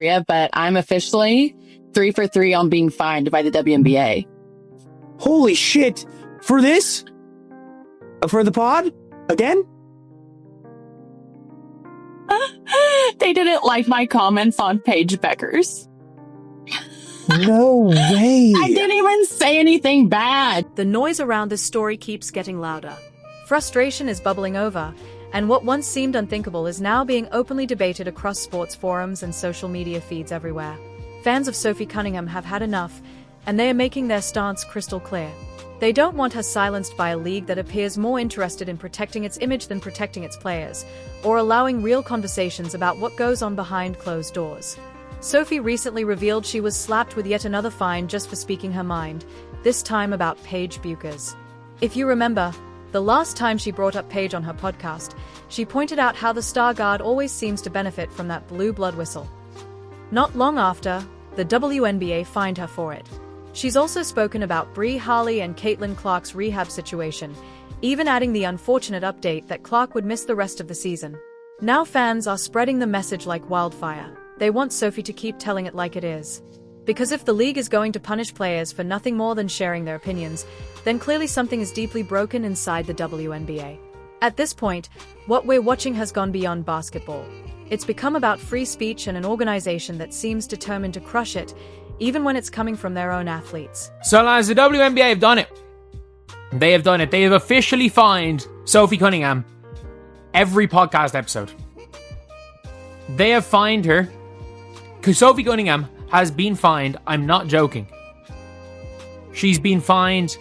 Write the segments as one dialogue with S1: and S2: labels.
S1: Yeah, but I'm officially 3 for 3 on being fined by the WNBA.
S2: Holy shit! For this? For the pod? Again?
S1: They didn't like my comments on Paige Bueckers.
S2: No way!
S1: I didn't even say anything bad.
S3: The noise around this story keeps getting louder. Frustration is bubbling over, and what once seemed unthinkable is now being openly debated across sports forums and social media feeds everywhere. Fans of Sophie Cunningham have had enough, and they are making their stance crystal clear. They don't want her silenced by a league that appears more interested in protecting its image than protecting its players, or allowing real conversations about what goes on behind closed doors. Sophie recently revealed she was slapped with yet another fine just for speaking her mind, this time about Paige Bueckers. If you remember, the last time she brought up Paige on her podcast, she pointed out how the star guard always seems to benefit from that blue blood whistle. Not long after, the WNBA fined her for it. She's also spoken about Brie Harley and Caitlin Clark's rehab situation, even adding the unfortunate update that Clark would miss the rest of the season. Now fans are spreading the message like wildfire. They want Sophie to keep telling it like it is. Because if the league is going to punish players for nothing more than sharing their opinions, then clearly something is deeply broken inside the WNBA. At this point, what we're watching has gone beyond basketball. It's become about free speech and an organization that seems determined to crush it, even when it's coming from their own athletes.
S4: So lads, the WNBA have done it. They have done it. They have officially fined Sophie Cunningham every podcast episode. They have fined her because Sophie Cunningham has been fined. I'm not joking. She's been fined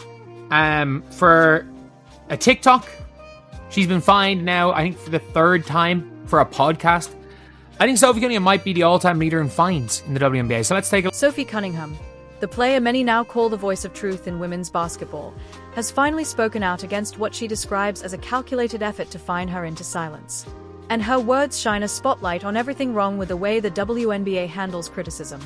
S4: for a TikTok. She's been fined now, I think, for the third time for a podcast. I think Sophie Cunningham might be the all-time leader in fines in the WNBA. So let's take a look.
S3: Sophie Cunningham, the player many now call the voice of truth in women's basketball, has finally spoken out against what she describes as a calculated effort to fine her into silence. And her words shine a spotlight on everything wrong with the way the WNBA handles criticism.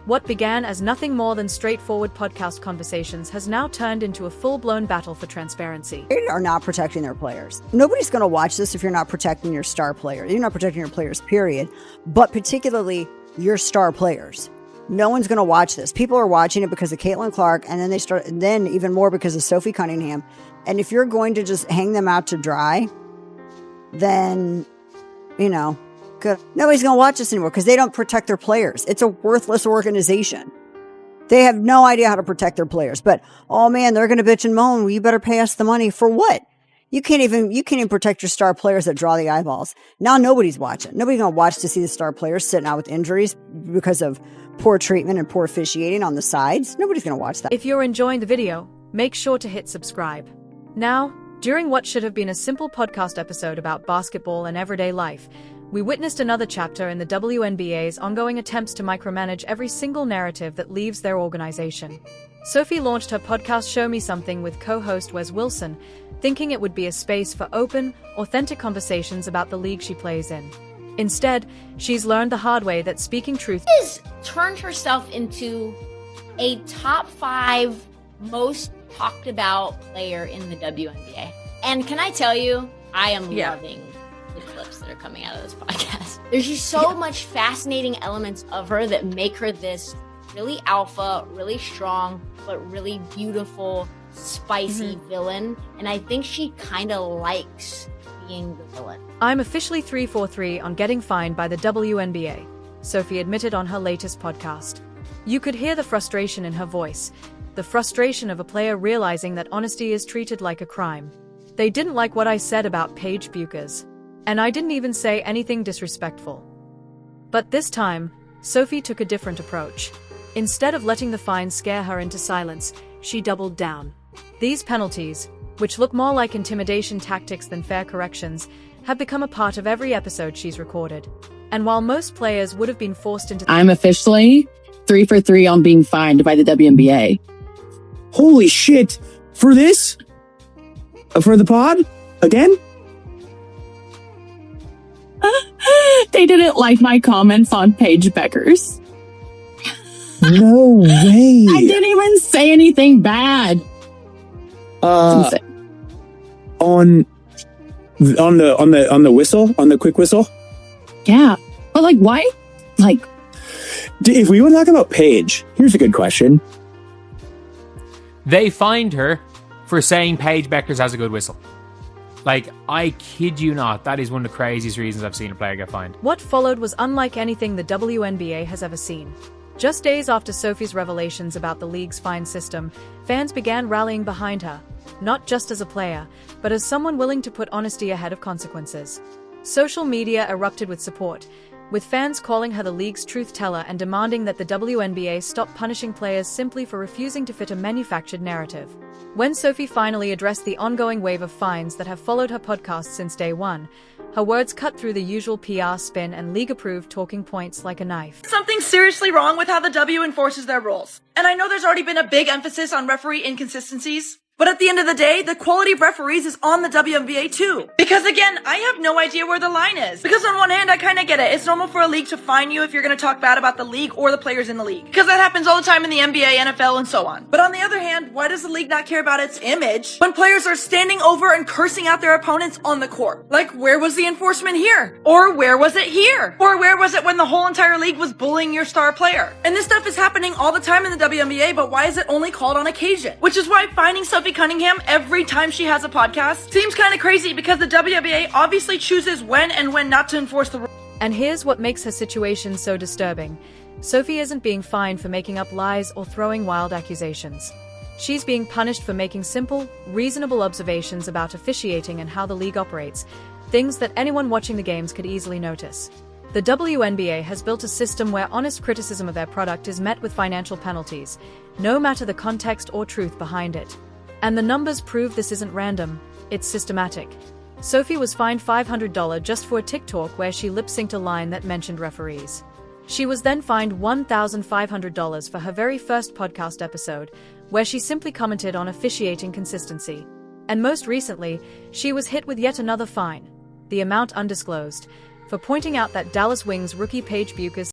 S3: What began as nothing more than straightforward podcast conversations has now turned into a full-blown battle for transparency.
S5: They are not protecting their players. Nobody's going to watch this if you're not protecting your star player. You're not protecting your players, period, but particularly your star players. No one's going to watch this. People are watching it because of Caitlin Clark, and then even more because of Sophie Cunningham. And if you're going to just hang them out to dry, then, good. Nobody's going to watch this anymore because they don't protect their players. It's a worthless organization. They have no idea how to protect their players. But, oh man, they're going to bitch and moan. Well, you better pay us the money. For what? You can't even protect your star players that draw the eyeballs. Now nobody's watching. Nobody's going to watch to see the star players sitting out with injuries because of poor treatment and poor officiating on the sides. Nobody's going to watch that.
S3: If you're enjoying the video, make sure to hit subscribe. Now, during what should have been a simple podcast episode about basketball and everyday life, we witnessed another chapter in the WNBA's ongoing attempts to micromanage every single narrative that leaves their organization. Sophie launched her podcast Show Me Something with co-host Wes Wilson, thinking it would be a space for open, authentic conversations about the league she plays in. Instead, she's learned the hard way that speaking truth
S6: has turned herself into a top 5 most talked about player in the WNBA. And can I tell you, I am loving the clips that are coming out of this podcast. There's just so much fascinating elements of her that make her this really alpha, really strong, but really beautiful, spicy villain. And I think she kind of likes being the villain.
S3: I'm officially 3 for 3 on getting fined by the WNBA, Sophie admitted on her latest podcast. You could hear the frustration in her voice, the frustration of a player realizing that honesty is treated like a crime. They didn't like what I said about Paige Bueckers. And I didn't even say anything disrespectful. But this time, Sophie took a different approach. Instead of letting the fine scare her into silence, she doubled down. These penalties, which look more like intimidation tactics than fair corrections, have become a part of every episode she's recorded. And while most players would have been forced into...
S1: I'm officially 3 for 3 on being fined by the WNBA.
S2: Holy shit! For this? For the pod? Again?
S1: They didn't like my comments on Paige Bueckers.
S2: No way!
S1: I didn't even say anything bad.
S2: On the whistle, on the quick whistle.
S1: Yeah, but why?
S2: If we want to talk about Paige, here's a good question.
S4: They fined her for saying Paige Bueckers has a good whistle. Like, I kid you not, that is one of the craziest reasons I've seen a player get fined.
S3: What followed was unlike anything the WNBA has ever seen. Just days after Sophie's revelations about the league's fine system, fans began rallying behind her, not just as a player, but as someone willing to put honesty ahead of consequences. Social media erupted with support, with fans calling her the league's truth teller and demanding that the WNBA stop punishing players simply for refusing to fit a manufactured narrative. When Sophie finally addressed the ongoing wave of fines that have followed her podcast since day one, her words cut through the usual PR spin and league-approved talking points like a knife.
S7: Something's seriously wrong with how the W enforces their rules. And I know there's already been a big emphasis on referee inconsistencies. But at the end of the day, the quality of referees is on the WNBA too. Because again, I have no idea where the line is. Because on one hand, I kind of get it. It's normal for a league to fine you if you're going to talk bad about the league or the players in the league. Because that happens all the time in the NBA, NFL, and so on. But on the other hand, why does the league not care about its image when players are standing over and cursing out their opponents on the court? Like, where was the enforcement here? Or where was it here? Or where was it when the whole entire league was bullying your star player? And this stuff is happening all the time in the WNBA, but why is it only called on occasion? Which is why fining Sophie Cunningham every time she has a podcast seems kind of crazy, because the WNBA obviously chooses when and when not to enforce the rules.
S3: And here's what makes her situation so disturbing. Sophie isn't being fined for making up lies or throwing wild accusations. She's being punished for making simple, reasonable observations about officiating and how the league operates, things that anyone watching the games could easily notice. The WNBA has built a system where honest criticism of their product is met with financial penalties, no matter the context or truth behind it. And the numbers prove this isn't random, it's systematic. Sophie was fined $500 just for a TikTok where she lip-synced a line that mentioned referees. She was then fined $1,500 for her very first podcast episode, where she simply commented on officiating consistency. And most recently, she was hit with yet another fine, the amount undisclosed, for pointing out that Dallas Wings rookie Paige Bueckers